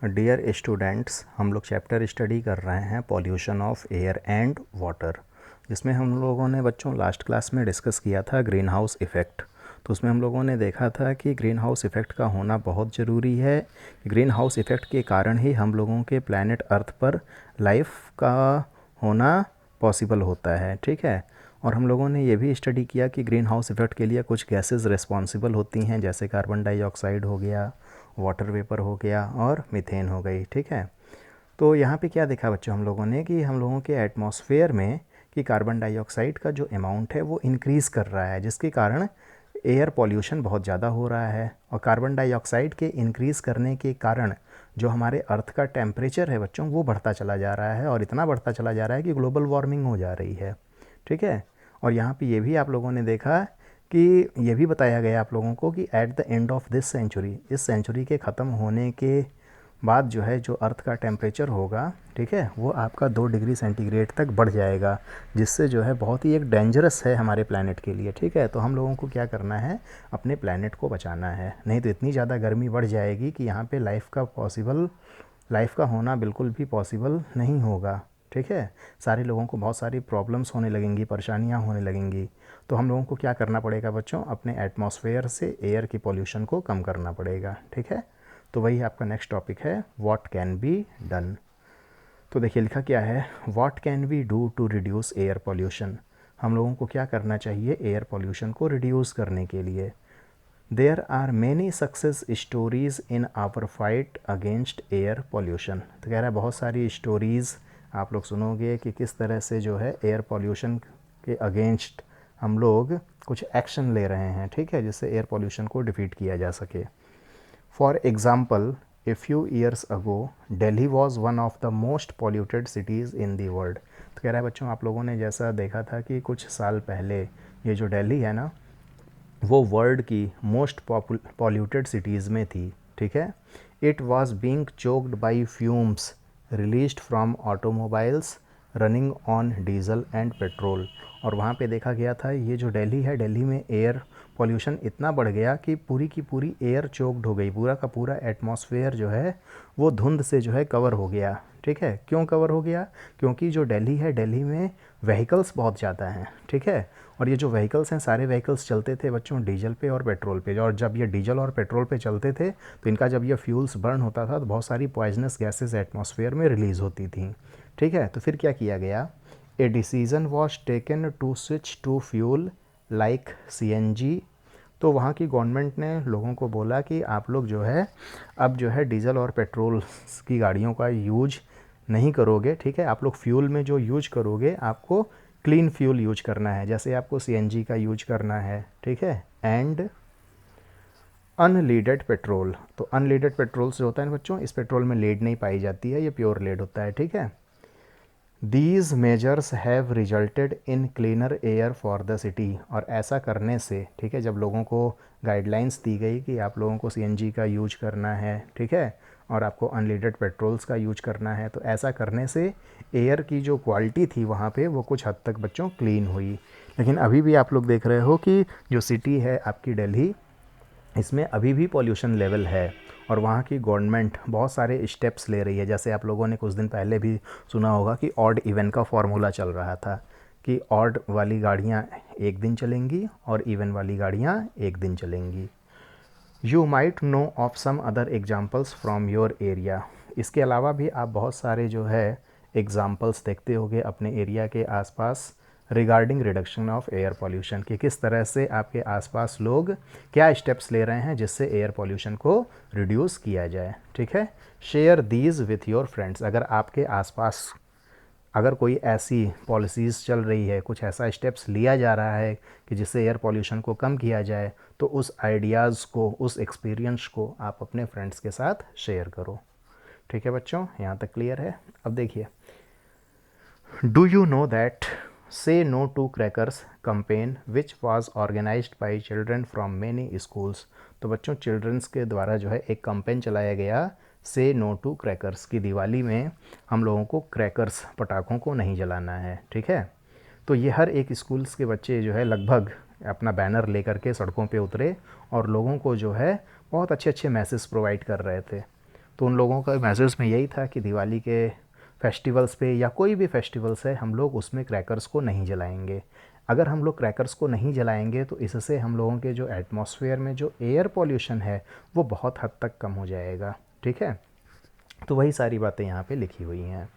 Dear students, हम लोग chapter study कर रहे हैं pollution of air and water, जिसमें हम लोगों ने बच्चों लास्ट क्लास में डिस्कस किया था ग्रीन हाउस इफ़ेक्ट। तो उसमें हम लोगों ने देखा था कि ग्रीन हाउस इफ़ेक्ट का होना बहुत ज़रूरी है। ग्रीन हाउस इफ़ेक्ट के कारण ही हम लोगों के प्लैनेट अर्थ पर लाइफ का होना पॉसिबल होता है, ठीक है। और हम लोगों ने ये भी स्टडी किया कि ग्रीन हाउस इफ़ेक्ट के लिए कुछ गैसेस रिस्पॉन्सिबल होती हैं, जैसे कार्बन डाइऑक्साइड हो गया, वाटर वेपर हो गया और मीथेन हो गई, ठीक है। तो यहाँ पे क्या देखा बच्चों हम लोगों ने कि हम लोगों के एटमॉस्फेयर में कि कार्बन डाइऑक्साइड का जो अमाउंट है वो इंक्रीज़ कर रहा है, जिसके कारण एयर पॉल्यूशन बहुत ज़्यादा हो रहा है। और कार्बन डाइऑक्साइड के इंक्रीज़ करने के कारण जो हमारे अर्थ का टेम्परेचर है बच्चों वो बढ़ता चला जा रहा है, और इतना बढ़ता चला जा रहा है कि ग्लोबल वार्मिंग हो जा रही है, ठीक है। और यहाँ पे ये भी आप लोगों ने देखा कि ये भी बताया गया आप लोगों को कि at the end of this century, इस सेंचुरी के ख़त्म होने के बाद जो है जो अर्थ का टेम्परेचर होगा, ठीक है, वो आपका 2 डिग्री सेंटीग्रेड तक बढ़ जाएगा, जिससे जो है बहुत ही एक डेंजरस है हमारे प्लैनेट के लिए, ठीक है। तो हम लोगों को क्या करना है, अपने प्लैनेट को बचाना है, नहीं तो इतनी ज़्यादा गर्मी बढ़ जाएगी कि यहाँ पे लाइफ का होना बिल्कुल भी पॉसिबल नहीं होगा, ठीक है। सारे लोगों को बहुत सारी प्रॉब्लम्स होने लगेंगी, परेशानियाँ होने लगेंगी। तो हम लोगों को क्या करना पड़ेगा बच्चों, अपने एटमॉस्फेयर से एयर की पॉल्यूशन को कम करना पड़ेगा, ठीक है। तो वही आपका नेक्स्ट टॉपिक है, व्हाट कैन बी डन। तो देखिए लिखा क्या है, what can we do to reduce air pollution. हम लोगों को क्या करना चाहिए एयर पॉल्यूशन को रिड्यूस करने के लिए। There are many success stories in our fight against air pollution. तो कह रहा है बहुत सारी स्टोरीज़ आप लोग सुनोगे कि किस तरह से जो है एयर पॉल्यूशन के अगेंस्ट हम लोग कुछ एक्शन ले रहे हैं, ठीक है, जिससे एयर पॉल्यूशन को डिफीट किया जा सके। For example, a few years ago Delhi was one of the most polluted cities in the world. तो कह रहा है बच्चों आप लोगों ने जैसा देखा था कि कुछ साल पहले ये जो दिल्ली है ना, वो वर्ल्ड की मोस्ट पॉल्यूटेड सिटीज़ में थी, ठीक है। It was being choked by fumes released from automobiles running on diesel and petrol. और वहाँ पे देखा गया था ये जो दिल्ली है, दिल्ली में एयर पॉल्यूशन इतना बढ़ गया कि पूरी की पूरी एयर चोक्ड हो गई, पूरा का पूरा एटमॉस्फेयर जो है वो धुंध से जो है कवर हो गया, ठीक है। क्यों कवर हो गया, क्योंकि जो दिल्ली है, दिल्ली में व्हीकल्स बहुत ज़्यादा हैं, ठीक है। और ये जो व्हीकल्स हैं, सारे व्हीकल्स चलते थे बच्चों डीजल पे और पेट्रोल पे, और जब ये डीजल और पेट्रोल पे चलते थे तो इनका जब ये फ्यूल्स बर्न होता था तो बहुत सारी पॉइजनस गैसेस एटमॉस्फेयर में रिलीज़ होती थी, ठीक है। तो फिर क्या किया गया, a decision was taken to switch to fuel like CNG. तो वहाँ की गवर्नमेंट ने लोगों को बोला कि आप लोग जो है अब जो है डीजल और पेट्रोल की गाड़ियों का यूज नहीं करोगे, ठीक है। आप लोग फ्यूल में जो यूज करोगे आपको क्लीन फ्यूल यूज करना है, जैसे आपको सीएनजी का यूज करना है, ठीक है। एंड अनलीडेड पेट्रोल, तो अनलीडेड पेट्रोल से होता है ना बच्चों, इस पेट्रोल में लीड नहीं पाई जाती है, ये प्योर लीड होता है, ठीक है। These measures have resulted in cleaner air for the city. और ऐसा करने से, ठीक है, जब लोगों को गाइडलाइंस दी गई कि आप लोगों को सीएनजी का यूज करना है, ठीक है, और आपको अनलीडेड पेट्रोल्स का यूज करना है, तो ऐसा करने से एयर की जो क्वालिटी थी वहाँ पे वो कुछ हद तक बच्चों क्लीन हुई। लेकिन अभी भी आप लोग देख रहे हो कि जो सिटी है आपकी दिल्ली, इसमें अभी भी पॉल्यूशन लेवल है, और वहाँ की गवर्नमेंट बहुत सारे स्टेप्स ले रही है। जैसे आप लोगों ने कुछ दिन पहले भी सुना होगा कि ऑड इवन का फॉर्मूला चल रहा था कि ऑड वाली गाड़ियाँ एक दिन चलेंगी और इवन वाली गाड़ियाँ एक दिन चलेंगी। You might know of some other examples from your area. इसके अलावा भी आप बहुत सारे जो है एग्ज़ाम्पल्स देखते होंगे अपने एरिया के आसपास regarding reduction of air pollution, कि किस तरह से आपके आसपास लोग क्या स्टेप्स ले रहे हैं जिससे एयर पॉल्यूशन को रिड्यूस किया जाए, ठीक है। Share these with your friends. अगर आपके आसपास अगर कोई ऐसी पॉलिसीज़ चल रही है, कुछ ऐसा स्टेप्स लिया जा रहा है कि जिससे एयर पॉल्यूशन को कम किया जाए, तो उस आइडियाज़ को, उस एक्सपीरियंस को आप अपने फ्रेंड्स के साथ शेयर करो, ठीक है बच्चों। यहाँ तक क्लियर है। अब देखिए, do you know that say no to crackers campaign which was organised by children from many schools. तो बच्चों चिल्ड्रंस के द्वारा जो है एक कंपेन चलाया गया से नो टू क्रैकर्स की, दिवाली में हम लोगों को क्रैकर्स, पटाखों को नहीं जलाना है, ठीक है। तो ये हर एक स्कूल्स के बच्चे जो है लगभग अपना बैनर लेकर के सड़कों पे उतरे और लोगों को जो है बहुत अच्छे अच्छे मैसेज प्रोवाइड कर रहे थे। तो उन लोगों का मैसेज में यही था कि दिवाली के फेस्टिवल्स पे या कोई भी फेस्टिवल्स है हम लोग उसमें क्रैकर्स को नहीं जलाएंगे। अगर हम लोग क्रैकर्स को नहीं जलाएंगे तो इससे हम लोगों के जो एटमॉस्फेयर में जो एयर पॉल्यूशन है वो बहुत हद तक कम हो जाएगा। ठीक है, तो वही सारी बातें यहाँ पे लिखी हुई हैं।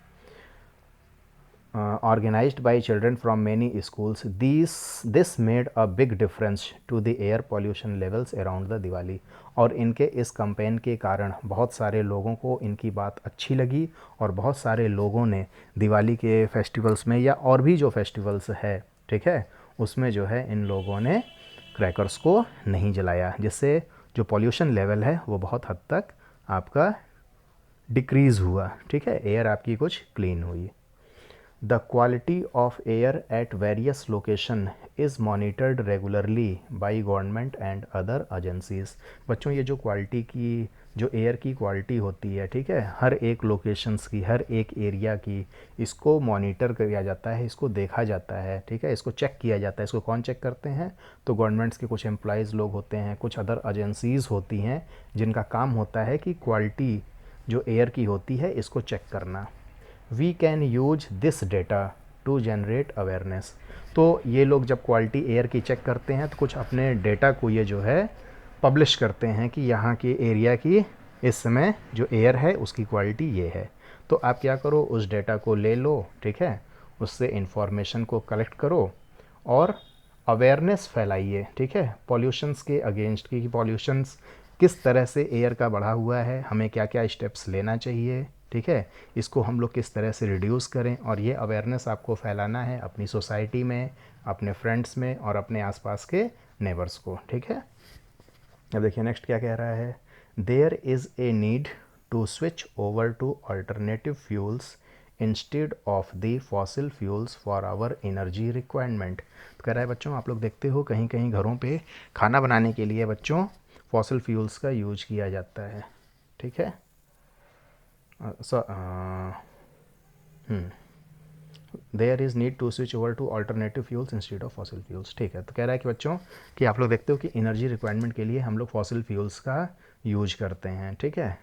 Organized by children from many schools, this made a big difference to the air pollution levels around the Diwali। और इनके इस कैंपेन के कारण बहुत सारे लोगों को इनकी बात अच्छी लगी और बहुत सारे लोगों ने दिवाली के फेस्टिवल्स में या और भी जो फेस्टिवल्स है, ठीक है, उसमें जो है इन लोगों ने क्रैकर्स को नहीं जलाया, जिससे जो पॉल्यूशन लेवल है वो बहुत हद तक आपका डिक्रीज़ हुआ। ठीक है, एयर आपकी कुछ क्लीन हुई। The quality of air at various location is monitored regularly by government and other agencies। बच्चों ये जो क्वालिटी की जो एयर की क्वालिटी होती है, ठीक है, हर एक लोकेशंस की, हर एक एरिया की, इसको मॉनिटर किया जाता है, इसको देखा जाता है, ठीक है, इसको चेक किया जाता है। इसको कौन चेक करते हैं? तो गवर्नमेंट्स के कुछ एम्प्लॉयज़ लोग होते हैं, कुछ अदर एजेंसीज़ होती हैं जिनका काम होता है कि क्वालिटी जो एयर की होती है इसको चेक करना। We can use this data to generate awareness. तो ये लोग जब क्वालिटी एयर की चेक करते हैं तो कुछ अपने डेटा को ये जो है पब्लिश करते हैं कि यहाँ की एरिया की इस समय जो एयर है उसकी क्वालिटी ये है। तो आप क्या करो, उस डेटा को ले लो, ठीक है, उससे इंफॉर्मेशन को कलेक्ट करो और अवेयरनेस फैलाइए, ठीक है, पॉल्यूशंस के अगेंस्ट की, पॉल्यूशंस किस तरह से एयर का बढ़ा हुआ है, हमें क्या क्या स्टेप्स लेना चाहिए, ठीक है, इसको हम लोग किस तरह से रिड्यूस करें। और ये अवेयरनेस आपको फैलाना है अपनी सोसाइटी में, अपने फ्रेंड्स में और अपने आसपास के नेबर्स को। ठीक है, अब देखिए नेक्स्ट क्या कह रहा है। There is a need to switch over to alternative fuels instead of the fossil fuels for our energy requirement. तो कह रहा है बच्चों, आप लोग देखते हो कहीं कहीं घरों पे खाना बनाने के लिए बच्चों फॉसिल फ्यूल्स का यूज किया जाता है। ठीक है, there is need to switch over to alternative fuels instead of fossil fuels. ठीक है, तो कह रहा है कि बच्चों कि आप लोग देखते हो कि एनर्जी रिक्वायरमेंट के लिए हम लोग फॉसिल फ्यूल्स का यूज करते हैं। ठीक है,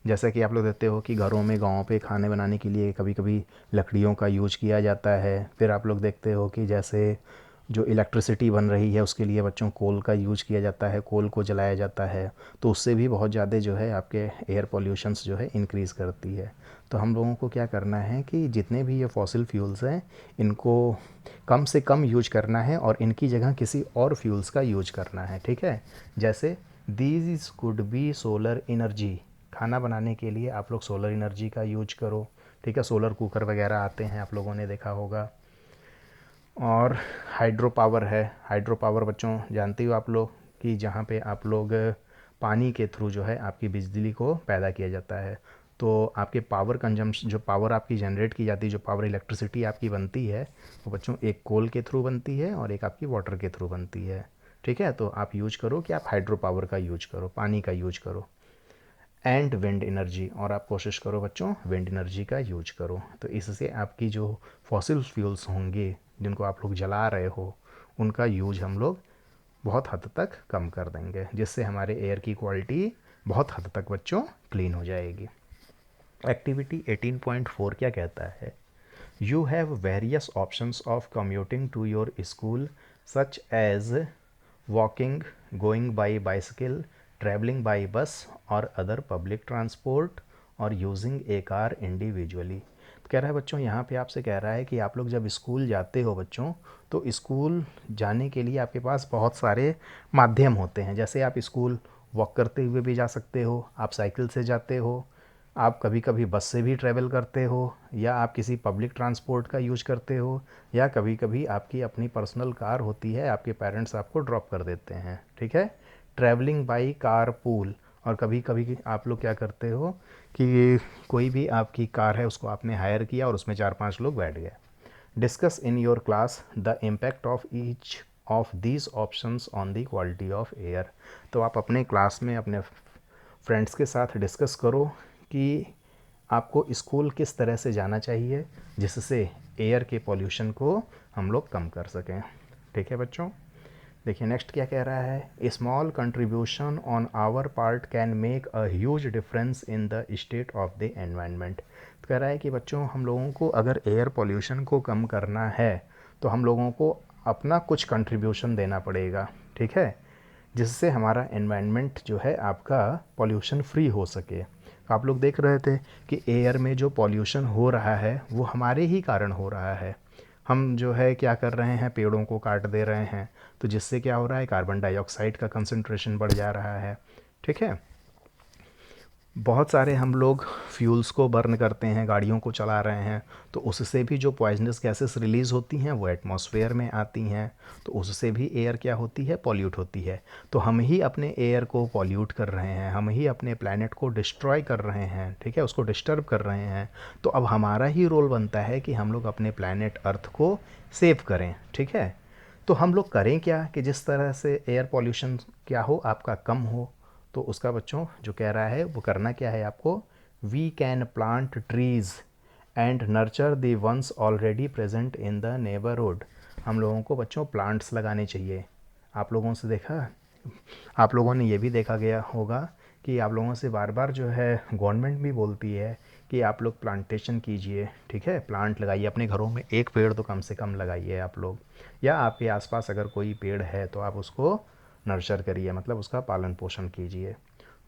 जैसे कि आप लोग देखते हो कि घरों में, गाँव पे खाने बनाने के लिए कभी कभी लकड़ियों का यूज किया जाता है। फिर आप लोग देखते हो कि जैसे जो इलेक्ट्रिसिटी बन रही है उसके लिए बच्चों कोल का यूज किया जाता है, कोल को जलाया जाता है, तो उससे भी बहुत ज़्यादा जो है आपके एयर पॉल्यूशंस जो है इंक्रीज़ करती है। तो हम लोगों को क्या करना है कि जितने भी ये फॉसिल फ्यूल्स हैं इनको कम से कम यूज करना है और इनकी जगह किसी और फ्यूल्स का यूज करना है। ठीक है, जैसे these could be solar energy, खाना बनाने के लिए आप लोग सोलर एनर्जी का यूज करो। ठीक है, सोलर कुकर वगैरह आते हैं, आप लोगों ने देखा होगा। और हाइड्रो पावर है, हाइड्रो पावर बच्चों जानते हो आप लोग कि जहाँ पे आप लोग पानी के थ्रू जो है आपकी बिजली को पैदा किया जाता है। तो आपके पावर कंजम्पशन, जो पावर आपकी जनरेट की जाती है, जो पावर इलेक्ट्रिसिटी आपकी बनती है, वो बच्चों एक कोल के थ्रू बनती है और एक आपकी वाटर के थ्रू बनती है। ठीक है, तो आप यूज करो कि आप हाइड्रो पावर का यूज करो, पानी का यूज करो। एंड विंड एनर्जी, और आप कोशिश करो बच्चों विंड एनर्जी का यूज करो। तो इससे आपकी जो फॉसिल फ्यूल्स होंगे जिनको आप लोग जला रहे हो उनका यूज हम लोग बहुत हद तक कम कर देंगे, जिससे हमारे एयर की क्वालिटी बहुत हद तक बच्चों क्लीन हो जाएगी। एक्टिविटी 18.4 क्या कहता है? You have various options of commuting to your school such as walking, going by bicycle, travelling by bus और अदर पब्लिक ट्रांसपोर्ट और यूजिंग ए कार इंडिविजुअली। कह रहा है बच्चों, यहाँ पे आपसे कह रहा है कि आप लोग जब स्कूल जाते हो बच्चों, तो स्कूल जाने के लिए आपके पास बहुत सारे माध्यम होते हैं। जैसे आप स्कूल वॉक करते हुए भी जा सकते हो, आप साइकिल से जाते हो, आप कभी कभी बस से भी ट्रैवल करते हो, या आप किसी पब्लिक ट्रांसपोर्ट का यूज करते हो, या कभी कभी आपकी अपनी पर्सनल कार होती है, आपके पेरेंट्स आपको ड्रॉप कर देते हैं। ठीक है, ट्रैवलिंग बाई कार पूल, और कभी कभी आप लोग क्या करते हो कि कोई भी आपकी कार है उसको आपने हायर किया और उसमें 4-5 लोग बैठ गए। Discuss in your class the impact of each of these options on the quality of air. तो आप अपने क्लास में अपने फ्रेंड्स के साथ डिस्कस करो कि आपको स्कूल किस तरह से जाना चाहिए जिससे एयर के पॉल्यूशन को हम लोग कम कर सकें। ठीक है बच्चों, देखिए नेक्स्ट क्या कह रहा है, a small contribution on our part can make a huge difference in the state of the environment. तो कह रहा है कि बच्चों हम लोगों को अगर एयर पोल्यूशन को कम करना है तो हम लोगों को अपना कुछ कंट्रीब्यूशन देना पड़ेगा, ठीक है, जिससे हमारा एनवायरनमेंट जो है आपका पॉल्यूशन फ्री हो सके। आप लोग देख रहे थे कि एयर में जो पॉल्यूशन हो रहा है वो हमारे ही कारण हो रहा है। हम जो है क्या कर रहे हैं, पेड़ों को काट दे रहे हैं, तो जिससे क्या हो रहा है, कार्बन डाइऑक्साइड का कंसंट्रेशन बढ़ जा रहा है, ठीक है। बहुत सारे हम लोग फ्यूल्स को बर्न करते हैं, गाड़ियों को चला रहे हैं, तो उससे भी जो पॉइजनस गैसेस रिलीज़ होती हैं वो एटमॉस्फेयर में आती हैं, तो उससे भी एयर क्या होती है, पॉल्यूट होती है। तो हम ही अपने एयर को पॉल्यूट कर रहे हैं, हम ही अपने प्लैनेट को डिस्ट्रॉय कर रहे हैं, ठीक है, उसको डिस्टर्ब कर रहे हैं। तो अब हमारा ही रोल बनता है कि हम लोग अपने प्लैनेट अर्थ को सेव करें, ठीक है। तो हम लोग करें क्या कि जिस तरह से एयर पॉल्यूशन क्या हो आपका कम हो। तो उसका बच्चों जो कह रहा है वो करना क्या है आपको, we can plant trees and nurture the ones already present in the neighbourhood. हम लोगों को बच्चों प्लांट्स लगाने चाहिए। आप लोगों से देखा, आप लोगों ने ये भी देखा गया होगा कि आप लोगों से बार बार जो है गवर्नमेंट भी बोलती है कि आप लोग प्लांटेशन कीजिए, ठीक है, प्लांट लगाइए अपने घरों में, एक पेड़ तो कम से कम लगाइए आप लोग, या आपके आसपास अगर कोई पेड़ है तो आप उसको नर्चर करिए, मतलब उसका पालन पोषण कीजिए।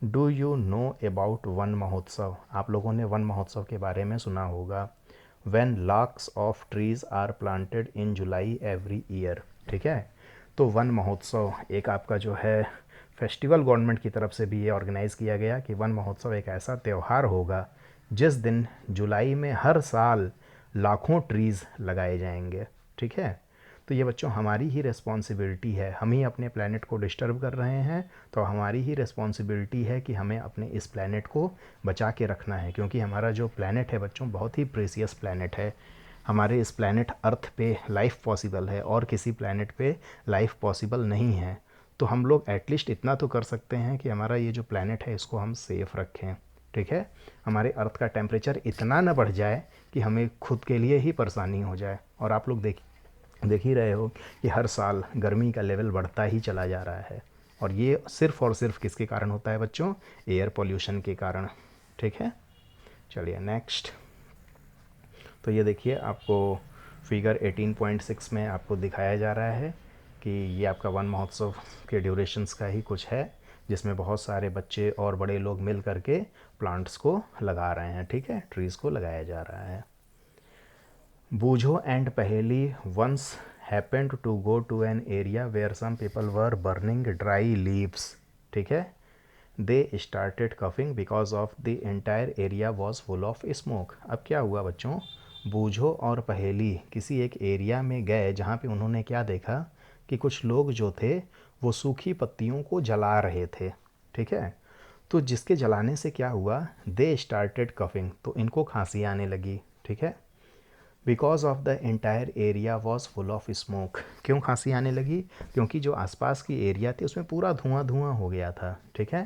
Do you know about one महोत्सव। आप लोगों ने वन महोत्सव के बारे में सुना होगा। When lakhs of trees are planted in July every year, ठीक है। तो वन महोत्सव एक आपका जो है फेस्टिवल गवर्नमेंट की तरफ से भी ये ऑर्गेनाइज़ किया गया कि वन महोत्सव एक ऐसा त्यौहार होगा जिस दिन जुलाई में हर साल लाखों ट्रीज़ लगाए जाएंगे, ठीक है। तो ये बच्चों हमारी ही रिस्पॉन्सिबिलिटी है, हम ही अपने प्लैनेट को डिस्टर्ब कर रहे हैं, तो हमारी ही रिस्पॉन्सिबिलिटी है कि हमें अपने इस प्लैनेट को बचा के रखना है, क्योंकि हमारा जो प्लैनेट है बच्चों बहुत ही प्रेसियस प्लैनेट है। हमारे इस प्लैनेट अर्थ पे लाइफ पॉसिबल है और किसी प्लैनेट पे लाइफ पॉसिबल नहीं है। तो हम लोग एटलीस्ट इतना तो कर सकते हैं कि हमारा ये जो प्लैनेट है इसको हम सेफ़ रखें, ठीक है। हमारे अर्थ का टेम्परेचर इतना ना बढ़ जाए कि हमें खुद के लिए ही परेशानी हो जाए। और आप लोग देख ही रहे हो कि हर साल गर्मी का लेवल बढ़ता ही चला जा रहा है, और ये सिर्फ़ और सिर्फ किसके कारण होता है बच्चों, एयर पोल्यूशन के कारण, ठीक है। चलिए नेक्स्ट। तो ये देखिए आपको फिगर 18.6 में आपको दिखाया जा रहा है कि ये आपका वन महोत्सव के ड्यूरेशंस का ही कुछ है, जिसमें बहुत सारे बच्चे और बड़े लोग मिल करके प्लांट्स को लगा रहे हैं, ठीक है, ट्रीज़ को लगाया जा रहा है। बूझो एंड पहेली once happened to go to an area where some people were burning dry leaves, ठीक है। They started coughing because of the entire area was full of smoke। अब क्या हुआ बच्चों, बूझो और पहेली किसी एक एरिया में गए जहाँ पे उन्होंने क्या देखा कि कुछ लोग जो थे वो सूखी पत्तियों को जला रहे थे, ठीक है। तो जिसके जलाने से क्या हुआ, दे स्टार्टेड कफिंग, तो इनको खांसी आने लगी, ठीक है। Because of the entire area was full of smoke. क्यों खांसी आने लगी, क्योंकि जो आसपास की एरिया थी उसमें पूरा धुआं धुआं हो गया था, ठीक है।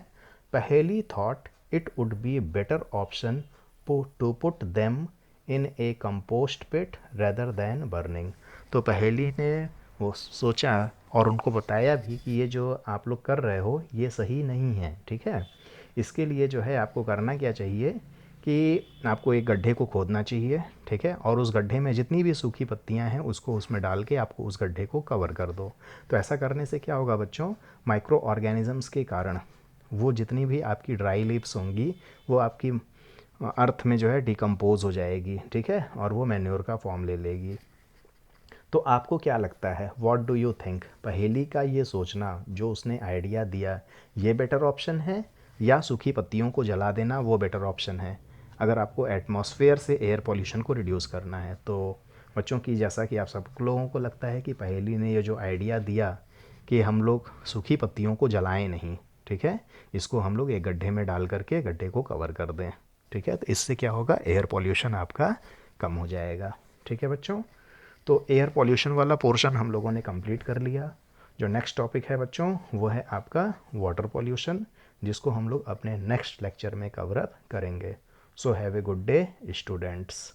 Paheli thought it would be better option to put them in a compost pit rather than burning. तो पहेली ने वो सोचा और उनको बताया भी कि ये जो आप लोग कर रहे हो ये सही नहीं है, ठीक है। इसके लिए जो है आपको करना क्या चाहिए कि आपको एक गड्ढे को खोदना चाहिए, ठीक है, और उस गड्ढे में जितनी भी सूखी पत्तियां हैं उसको उसमें डाल के आपको उस गड्ढे को कवर कर दो। तो ऐसा करने से क्या होगा बच्चों, माइक्रो ऑर्गेनिजम्स के कारण वो जितनी भी आपकी ड्राई लीव्स होंगी वो आपकी अर्थ में जो है डिकम्पोज हो जाएगी, ठीक है, और वो मैन्योर का फॉर्म ले लेगी। तो आपको क्या लगता है, व्हाट डू यू थिंक, पहेली का ये सोचना जो उसने आइडिया दिया ये बेटर ऑप्शन है या सूखी पत्तियों को जला देना वो बेटर ऑप्शन है, अगर आपको एटमॉस्फेयर से एयर पोल्यूशन को रिड्यूस करना है। तो बच्चों की जैसा कि आप सब लोगों को लगता है कि पहेली ने ये जो आइडिया दिया कि हम लोग सूखी पत्तियों को जलाएं नहीं, ठीक है, इसको हम लोग एक गड्ढे में डाल करके गड्ढे को कवर कर दें, ठीक है, तो इससे क्या होगा, एयर पोल्यूशन आपका कम हो जाएगा, ठीक है बच्चों। तो एयर पोल्यूशन वाला पोर्शन हम लोगों ने कंप्लीट कर लिया। जो नेक्स्ट टॉपिक है बच्चों वो है आपका वाटर पोल्यूशन, जिसको हम लोग अपने नेक्स्ट लेक्चर में कवर अप करेंगे। So have a good day students.